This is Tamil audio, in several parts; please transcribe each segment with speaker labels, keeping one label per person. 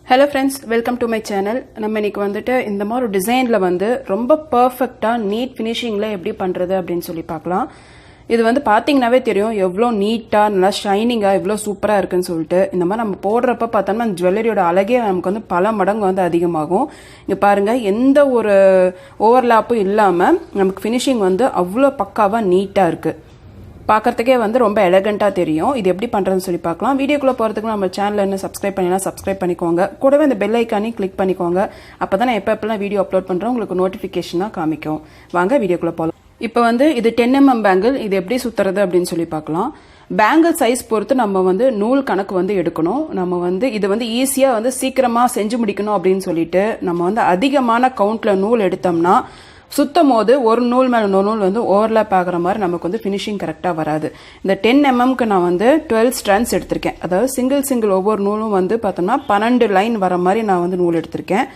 Speaker 1: Hello friends, welcome to my channel. நம்ம இன்னைக்கு வந்துட்டு இந்த மாதிரி ஒரு டிசைன்ல வந்து ரொம்ப பெர்ஃபெக்ட்டா நீட் ஃபினிஷிங்ல எப்படி பண்றது அப்படினு சொல்லி பார்க்கலாம். இது வந்து பாத்தீங்கன்னாவே தெரியும் எவ்வளவு நீட்டா நல்லா ஷைனிங்கா எவ்வளவு சூப்பரா இருக்குன்னு சொல்லிட்டு. இந்த மாதிரி நம்ம போடுறப்ப பார்த்தோம்னா அந்த ஜுவல்லரியோட அழகே நமக்கு வந்து பல மடங்கு வந்து அதிகமாகும். இங்க பாருங்க எந்த ஒரு ஓவர்லாப்பும் இல்லாம நமக்கு ஃபினிஷிங் வந்து அவ்வளவு பக்காவா நீட்டா இருக்கு. பார்க்கறதுக்கே வந்து ரொம்ப எலகண்டா தெரியும். இது எப்படி பண்றதுன்னு சொல்லி பார்க்கலாம். வீடியோக்குள்ள போறதுக்கு நம்ம சேனலை என்ன சப்ஸ்கிரைப் பண்ணலாம், சப்ஸ்கிரைப் பண்ணிக்கோங்க. கூடவே இந்த பெல் ஐக்கானையும் கிளிக் பண்ணிக்கோங்க. அப்பதான் நான் எப்பெல்லாம் வீடியோ அப்லோட் பண்றேன் உங்களுக்கு நோட்டிபிகேஷனா காமிக்கும். வாங்க வீடியோக்குள்ள போகலாம். இப்போ வந்து இது 10 mm பேங்கிள். இது எப்படி சுத்துறது அப்படின்னு சொல்லி பார்க்கலாம். பேங்கிள் சைஸ் பொறுத்து நம்ம வந்து நூல் கணக்கு வந்து எடுக்கணும். நம்ம வந்து இது வந்து ஈஸியா வந்து சீக்கிரமா செஞ்சு முடிக்கணும் அப்படின்னு சொல்லிட்டு நம்ம வந்து அதிகமான கவுண்ட்ல நூல் எடுத்தோம்னா சுத்தம் போது ஒரு நூல் மேல இன்னொரு நூல் வந்து ஓவர்லாப் ஆகிற மாதிரி நமக்கு வந்து ஃபினிஷிங் கரெக்டா வராது. இந்த 10 mmக்கு நான் வந்து 12 ஸ்ட்ராண்ட்ஸ் எடுத்திருக்கேன். அதாவது சிங்கிள் ஒவ்வொரு நூலும் வந்து பார்த்தோம்னா 12 லைன் வர மாதிரி நான் வந்து நூல் எடுத்திருக்கேன்.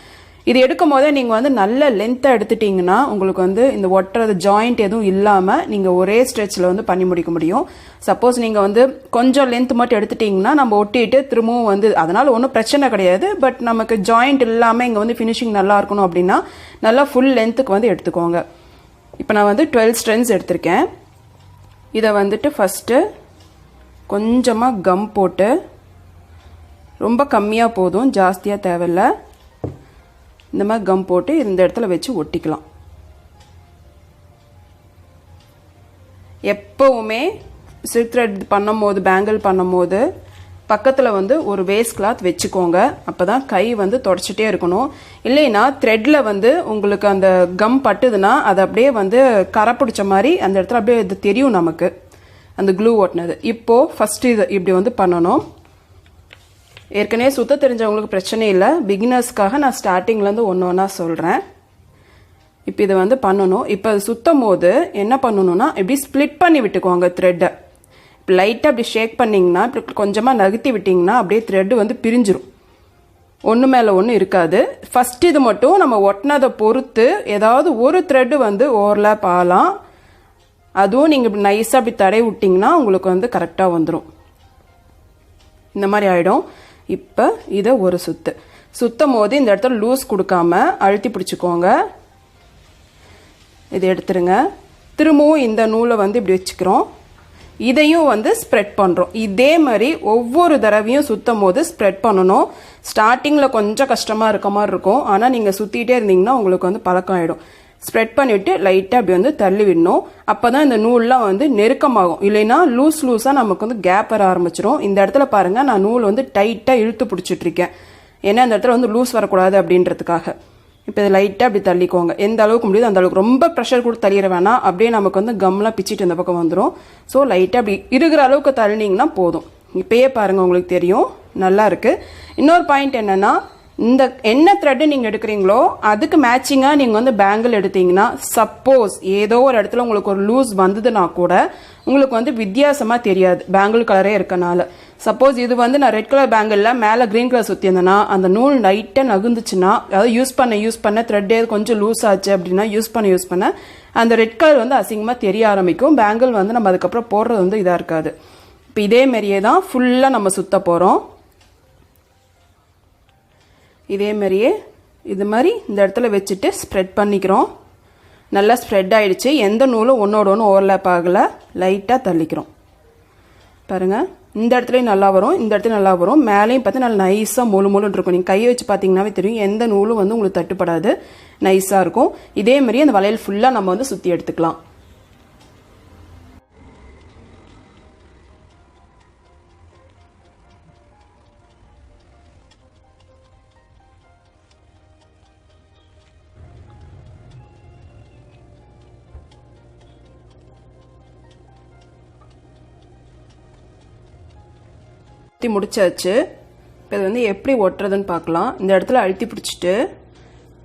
Speaker 1: இது எடுக்கும் போதே நீங்க வந்து நல்ல லென்த்தா எடுத்துட்டீங்கன்னா உங்களுக்கு வந்து இந்த ஒட்டுறது ஜாயிண்ட் எதுவும் இல்லாம நீங்க ஒரே ஸ்ட்ரெச்ல வந்து பண்ணி முடிக்க முடியும். சப்போஸ் நீங்க வந்து கொஞ்சம் லென்த் மட்டும் எடுத்துட்டீங்கன்னா நம்ம ஒட்டிட்டு திரும்பவும் வந்து அதனால ஒன்றும் பிரச்சனை கிடையாது. பட் நமக்கு ஜாயிண்ட் இல்லாம இங்க வந்து ஃபினிஷிங் நல்லா இருக்கணும் அப்படின்னா நல்லா ஃபுல் லென்த்துக்கு வந்து எடுத்துக்கோங்க. இப்போ நான் வந்து 12 ஸ்ட்ரென்ஸ் எடுத்திருக்கேன். இதை வந்துட்டு ஃபர்ஸ்ட் கொஞ்சமா கம் போட்டு ரொம்ப கம்மியா போதும், ஜாஸ்தியா தேவையில்லை. இந்த மாதிரி கம் போட்டு இந்த இடத்துல வச்சு ஒட்டிக்கலாம். எப்பவுமே சில்க் த்ரெட் பண்ணும்போது பேங்கிள் பண்ணும்போது பக்கத்தில் வந்து ஒரு வேஸ்ட் கிளாத் வச்சுக்கோங்க. அப்போதான் கை வந்து தொடச்சிட்டே இருக்கணும். இல்லைன்னா த்ரெட்ல வந்து உங்களுக்கு அந்த கம் பட்டுதுன்னா அது அப்படியே வந்து கரை பிடிச்ச மாதிரி அந்த இடத்துல அப்படியே இது தெரியும் நமக்கு அந்த க்ளூ ஓட்டினது. இப்போ ஃபர்ஸ்ட் இது இப்படி வந்து பண்ணணும். ஏற்கனவே சுத்த தெரிஞ்சவங்களுக்கு பிரச்சனை இல்லை. பிகினர்ஸ்க்காக நான் ஸ்டார்டிங்லேருந்து ஒன்றா சொல்கிறேன். இப்போ இதை வந்து பண்ணணும். இப்போ அது சுத்தம் போது என்ன பண்ணணும்னா இப்படி ஸ்ப்ளிட் பண்ணி விட்டுக்கோங்க த்ரெட்டை. இப்போ லைட்டாக அப்படி ஷேக் பண்ணிங்கன்னா இப்படி கொஞ்சமாக நகர்த்தி விட்டிங்கன்னா அப்படியே த்ரெட்டு வந்து பிரிஞ்சிரும். ஒன்று மேலே ஒன்று இருக்காது. ஃபர்ஸ்ட் இது மட்டும் நம்ம ஒட்டினதை பொறுத்து ஏதாவது ஒரு த்ரெட்டு வந்து ஓவர்லாப் ஆகலாம். அதுவும் நீங்கள் இப்படி நைஸாக அப்படி தடை விட்டிங்கன்னா உங்களுக்கு வந்து கரெக்டாக வந்துடும். இந்த மாதிரி ஆகிடும். இப்போ இதை ஒரு சுத்தும் போது இந்த இடத்துல லூஸ் கொடுக்காம அழுத்தி பிடிச்சிக்கோங்க. இதை எடுத்துருங்க. திரும்பவும் இந்த நூலை வந்து இப்படி வச்சுக்கிறோம். இதையும் வந்து ஸ்ப்ரெட் பண்ணுறோம். இதே மாதிரி ஒவ்வொரு தடவையும் சுத்தும் போது ஸ்ப்ரெட் பண்ணணும். ஸ்டார்டிங்கில் கொஞ்சம் கஷ்டமாக இருக்க மாதிரி இருக்கும். ஆனால் நீங்கள் சுற்றிட்டே இருந்தீங்கன்னா உங்களுக்கு வந்து பழக்கம் ஆகிடும். ஸ்ப்ரெட் பண்ணிவிட்டு லைட்டாக அப்படி வந்து தள்ளி விடணும். அப்போ தான் இந்த நூல்லாம் வந்து நெருக்கமாகும். இல்லைன்னா லூஸாக நமக்கு வந்து கேப் வர ஆரம்பிச்சிடும். இந்த இடத்துல பாருங்கள் நான் நூல் வந்து டைட்டாக இழுத்து பிடிச்சிட்ருக்கேன். ஏன்னா இந்த இடத்துல வந்து லூஸ் வரக்கூடாது அப்படின்றதுக்காக. இப்போ இதை லைட்டாக அப்படி தள்ளிக்கோங்க. எந்த அளவுக்கு முடியுது அந்த அளவுக்கு. ரொம்ப ப்ரெஷர் கொடுத்து தள்ளிட வேணாம். அப்படியே நமக்கு வந்து கம்லாம் பிச்சிட்டு இந்த பக்கம் வந்துடும். ஸோ லைட்டாக அப்படி இருக்கிற அளவுக்கு தள்ளினீங்கன்னா போதும். இப்பயே பாருங்கள் உங்களுக்கு தெரியும் நல்லா இருக்கு. இன்னொரு பாயிண்ட் என்னன்னா இந்த என்ன த்ரெட் நீங்க எடுக்கிறீங்களோ அதுக்கு மேட்சிங்கா நீங்க வந்து பேங்கிள் எடுத்தீங்கன்னா சப்போஸ் ஏதோ ஒரு இடத்துல உங்களுக்கு ஒரு லூஸ் வந்ததுன்னா கூட உங்களுக்கு வந்து வித்தியாசமா தெரியாது பேங்கிள் கலரே இருக்கனால. சப்போஸ் இது வந்து நான் ரெட் கலர் பேங்கிள்ல மேல கிரீன் கலர் சுத்தி இருந்தேன்னா அந்த நூல் லைட்டா நகுந்துச்சுன்னா அதாவது யூஸ் பண்ண த்ரெட் கொஞ்சம் லூஸ் ஆச்சு அப்படின்னா யூஸ் பண்ண அந்த ரெட் கலர் வந்து அசிங்கமா தெரிய ஆரம்பிக்கும். பேங்கிள் வந்து நம்ம அதுக்கப்புறம் போடுறது வந்து இதா இருக்காது. இப்போ இதே மாதிரியே தான் ஃபுல்லா நம்ம சுத்த போறோம். இதே மாதிரியே இது மாதிரி இந்த இடத்துல வச்சுட்டு ஸ்ப்ரெட் பண்ணிக்கிறோம். நல்லா ஸ்ப்ரெட் ஆயிடுச்சு. எந்த நூலும் ஒன்னோட ஒன்று ஓவர்லாப் ஆகலை. லைட்டாக தள்ளிக்கிறோம். பாருங்க இந்த இடத்துலையும் நல்லா வரும், இந்த இடத்துலையும் நல்லா வரும். மேலேயும் பார்த்து நல்லா நைஸாக முழுன்னு இருக்கும். நீங்கள் கையை வச்சு பார்த்தீங்கன்னாவே தெரியும் எந்த நூலும் வந்து உங்களுக்கு தட்டுப்படாது, நைஸாக இருக்கும். இதே மாதிரி அந்த வளையல் ஃபுல்லாக நம்ம வந்து சுற்றி எடுத்துக்கலாம். முடிச்சாச்சு. இப்போ இது வந்து எப்படி ஒட்டுறதுன்னு பார்க்கலாம். இந்த இடத்துல அழுத்தி பிடிச்சிட்டு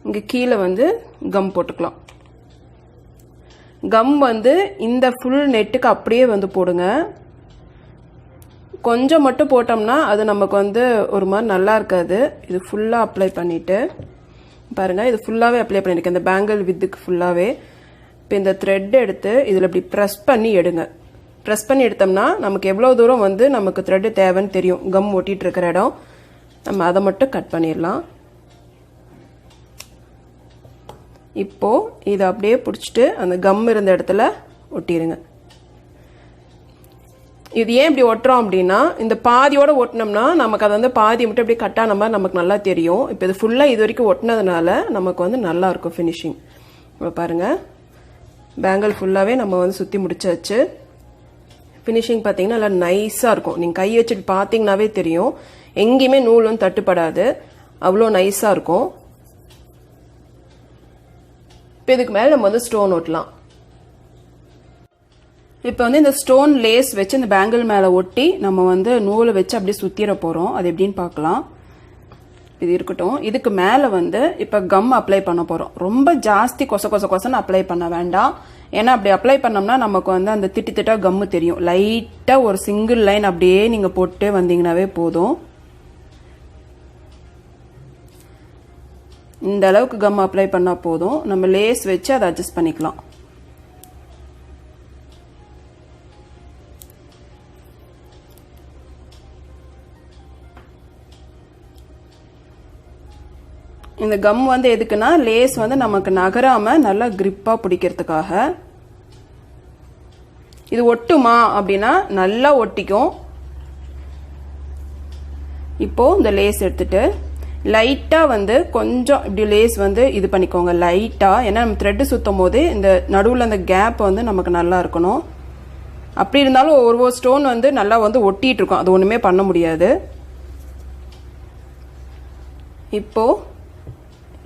Speaker 1: இங்கே கீழே வந்து கம் போட்டுக்கலாம். கம் வந்து இந்த ஃபுல் நெட்டுக்கு அப்படியே வந்து போடுங்க. கொஞ்சம் மட்டும் போட்டோம்னா அது நமக்கு வந்து ஒரு மாதிரி நல்லா இருக்காது. இது ஃபுல்லாக அப்ளை பண்ணிட்டு பாருங்க இது ஃபுல்லாகவே அப்ளை பண்ணியிருக்கேன். இந்த பேங்கிள் வித்துக்கு ஃபுல்லாகவே. இப்போ இந்த த்ரெட் எடுத்து இதில் இப்படி ப்ரெஸ் பண்ணி எடுங்க. ப்ரெஸ் பண்ணி எடுத்தோம்னா நமக்கு எவ்வளோ தூரம் வந்து நமக்கு த்ரெட்டு தேவைன்னு தெரியும் கம் ஒட்டிட்டு இருக்கிற இடம். நம்ம அதை மட்டும் கட் பண்ணிடலாம். இப்போ இதை அப்படியே பிடிச்சிட்டு அந்த கம் இருந்த இடத்துல ஒட்டிடுங்க. இது ஏன் இப்படி ஒட்டுறோம் அப்படின்னா, இந்த பாதியோட ஒட்டினோம்னா நமக்கு அது வந்து பாதி மட்டும் அப்படியே கட்டான மாதிரி நமக்கு நல்லா தெரியும். இப்போ இது ஃபுல்லாக இது வரைக்கும் ஒட்டினதுனால நமக்கு வந்து நல்லா இருக்கும் ஃபினிஷிங். இப்போ பாருங்கள், பேங்கிள் ஃபுல்லாகவே நம்ம வந்து சுற்றி முடிச்சாச்சு. ஃபினிஷிங் பார்த்தீங்கன்னா நல்லா நைஸாக இருக்கும். நீங்கள் கை வச்சுட்டு பார்த்தீங்கன்னாவே தெரியும், எங்கேயுமே நூலும் தட்டுப்படாது, அவ்வளோ நைஸாக இருக்கும். இப்போ இதுக்கு மேலே நம்ம வந்து ஸ்டோன் ஒட்டலாம். இப்போ வந்து இந்த ஸ்டோன் லேஸ் வச்சு இந்த பேங்கிள் மேலே ஒட்டி நம்ம வந்து நூலை வச்சு அப்படியே சுற்றிட போகிறோம். அது எப்படின்னு பார்க்கலாம். இது இருக்கட்டும். இதுக்கு மேலே வந்து இப்போ கம் அப்ளை பண்ண போகிறோம். ரொம்ப ஜாஸ்தி கொசன்னு அப்ளை பண்ண வேண்டாம். ஏன்னா அப்படி அப்ளை பண்ணோம்னா நமக்கு வந்து அந்த திட்டாக கம்மு தெரியும். லைட்டாக ஒரு சிங்கிள் லைன் அப்படியே நீங்கள் போட்டு வந்தீங்கன்னாவே போதும். இந்த அளவுக்கு கம் அப்ளை பண்ணால் போதும். நம்ம லேஸ் வச்சு அதை அட்ஜஸ்ட் பண்ணிக்கலாம். இந்த கம் வந்து எதுக்குன்னா, லேஸ் வந்து நமக்கு நகராமல் நல்லா கிரிப்பாக பிடிக்கிறதுக்காக. இது ஒட்டுமா அப்படின்னா நல்லா ஒட்டிக்கும். இப்போது இந்த லேஸ் எடுத்துட்டு லைட்டாக வந்து கொஞ்சம் இப்படி லேஸ் வந்து இது பண்ணிக்கோங்க லைட்டாக. ஏன்னா நம்ம த்ரெட்டு சுற்றும் போது இந்த நடுவில் அந்த கேப் வந்து நமக்கு நல்லா இருக்கணும். அப்படி இருந்தாலும் ஒரு ஸ்டோன் வந்து நல்லா வந்து ஒட்டிகிட்டு இருக்கும், அது ஒன்றுமே பண்ண முடியாது. இப்போது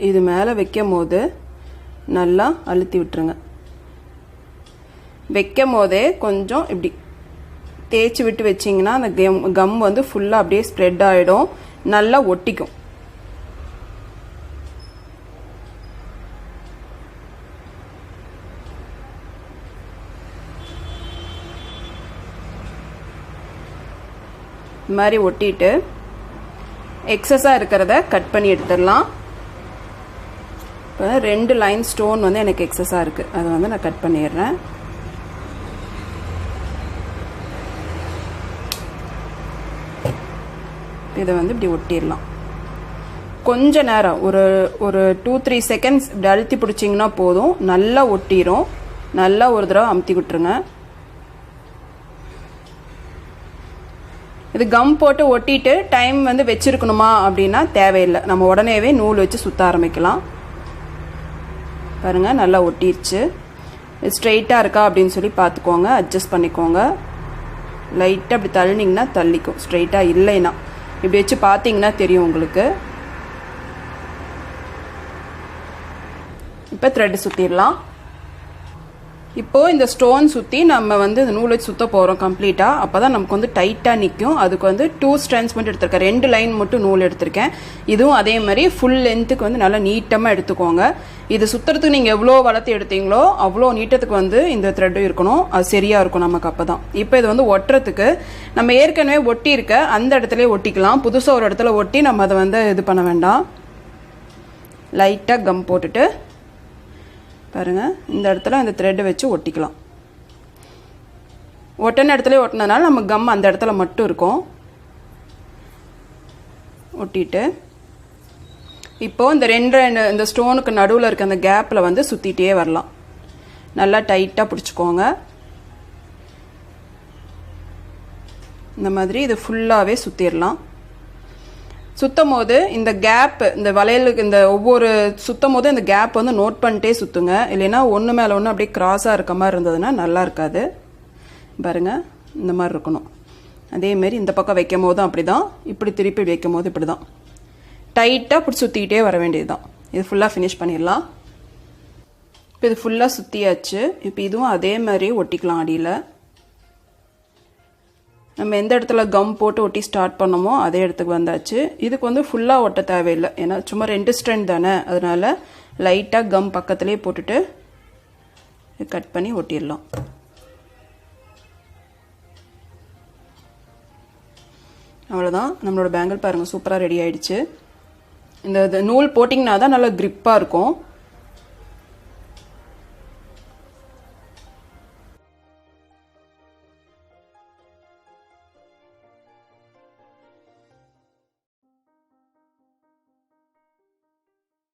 Speaker 1: இது மேலே வைக்கும் போது நல்லா அழுத்தி விட்டுருங்க. வைக்கும் போதே கொஞ்சம் இப்படி தேய்ச்சி விட்டு வச்சிங்கன்னா அந்த கம் வந்து ஃபுல்லாக அப்படியே ஸ்ப்ரெட் ஆகிடும், நல்லா ஒட்டிக்கும். இந்த மாதிரி ஒட்டிட்டு எக்ஸஸாக இருக்கிறத கட் பண்ணி எடுத்துடலாம். இப்போ 2 லைன் ஸ்டோன் வந்து எனக்கு எக்ஸஸாக இருக்குது, அதை வந்து நான் கட் பண்ணிடுறேன். இதை வந்து இப்படி ஒட்டிடலாம். கொஞ்ச நேரம் ஒரு 2-3 செகண்ட்ஸ் இப்படி அழுத்தி பிடிச்சிங்கன்னா போதும், நல்லா ஒட்டிடும். நல்லா ஒரு தடவை அமுத்தி விட்டுருங்க. இது கம் போட்டு ஒட்டிட்டு டைம் வந்து வச்சிருக்கணுமா அப்படின்னா தேவையில்லை. நம்ம உடனேவே நூல் வச்சு சுற்ற ஆரம்பிக்கலாம். பாருங்கள், நல்லா ஒட்டிடுச்சு. ஸ்ட்ரெயிட்டாக இருக்கா அப்படின்னு சொல்லி பார்த்துக்கோங்க, அட்ஜஸ்ட் பண்ணிக்கோங்க. லைட்டாக அப்படி தள்ளினீங்கன்னா தள்ளிக்கும். ஸ்ட்ரெயிட்டாக இல்லைன்னா இப்படி வச்சு பார்த்தீங்கன்னா தெரியும் உங்களுக்கு. இப்போ த்ரெட் சுற்றிடலாம். இப்போது இந்த ஸ்டோன் சுற்றி நம்ம வந்து இந்த நூல் வச்சு சுற்ற போகிறோம் கம்ப்ளீட்டாக. அப்போ தான் நமக்கு வந்து டைட்டாக நிற்கும். அதுக்கு வந்து 2 ஸ்ட்ராண்ட்ஸ் மட்டும் எடுத்திருக்கேன், 2 லைன் மட்டும் நூல் எடுத்திருக்கேன். இதுவும் அதே மாதிரி ஃபுல் லென்த்துக்கு வந்து நல்லா நீட்டமாக எடுத்துக்கோங்க. இது சுற்றுறதுக்கு நீங்கள் எவ்வளோ வளர்த்து எடுத்தீங்களோ அவ்வளோ நீட்டத்துக்கு வந்து இந்த த்ரெட்டும் இருக்கணும், அது சரியாக இருக்கும் நமக்கு. அப்போ தான் இப்போ இது வந்து ஒட்டுறதுக்கு நம்ம ஏற்கனவே ஒட்டி இருக்க அந்த இடத்துலேயே ஒட்டிக்கலாம். புதுசாக ஒரு இடத்துல ஒட்டி நம்ம அதை வந்து இது பண்ண வேண்டாம். லைட்டாக கம் போட்டுட்டு பாருங்கள், இந்த இடத்துல இந்த த்ரெட்டை வச்சு ஒட்டிக்கலாம். ஒட்டின இடத்துல ஒட்டினதுனால நம்ம கம் அந்த இடத்துல மட்டும் இருக்கும். ஒட்டிட்டு இப்போது இந்த ஸ்டோனுக்கு நடுவில் இருக்க அந்த கேப்பில் வந்து சுற்றிட்டே வரலாம். நல்லா டைட்டாக பிடிச்சிக்கோங்க. இந்த மாதிரி இது ஃபுல்லாகவே சுற்றிடலாம். சுற்றும் போது இந்த கேப், இந்த வளையலுக்கு இந்த ஒவ்வொரு சுற்றும் போது இந்த கேப் வந்து நோட் பண்ணிட்டே சுற்றுங்க. இல்லைன்னா ஒன்று மேலே ஒன்று அப்படியே கிராஸாக இருக்க மாதிரி இருந்ததுன்னா நல்லா இருக்காது. பாருங்கள், இந்த மாதிரி இருக்கணும். அதேமாரி இந்த பக்கம் வைக்கும் போதும் அப்படி தான், இப்படி திருப்பி வைக்கும் போது இப்படி தான் டைட்டாக பிடிச்சி சுற்றிக்கிட்டே வர வேண்டியது தான். இது ஃபுல்லாக ஃபினிஷ் பண்ணிடலாம். இப்போ இது ஃபுல்லாக சுற்றியாச்சு. இப்போ இதுவும் அதே மாதிரி ஒட்டிக்கலாம். அடியில் நம்ம எந்த இடத்துல கம் போட்டு ஒட்டி ஸ்டார்ட் பண்ணோமோ அதே இடத்துக்கு வந்தாச்சு. இதுக்கு வந்து ஃபுல்லாக ஒட்ட தேவையில்லை, ஏன்னா சும்மா 2 ஸ்ட்ராண்ட் தானே. அதனால் லைட்டாக கம் பக்கத்துலேயே போட்டுட்டு கட் பண்ணி ஒட்டிடலாம். அவ்வளோதான், நம்மளோட பேங்கிள் பாருங்கள் சூப்பராக ரெடி ஆயிடுச்சு. இந்த நூல் போட்டிங்கன்னா தான் நல்லா கிரிப்பாக இருக்கும்.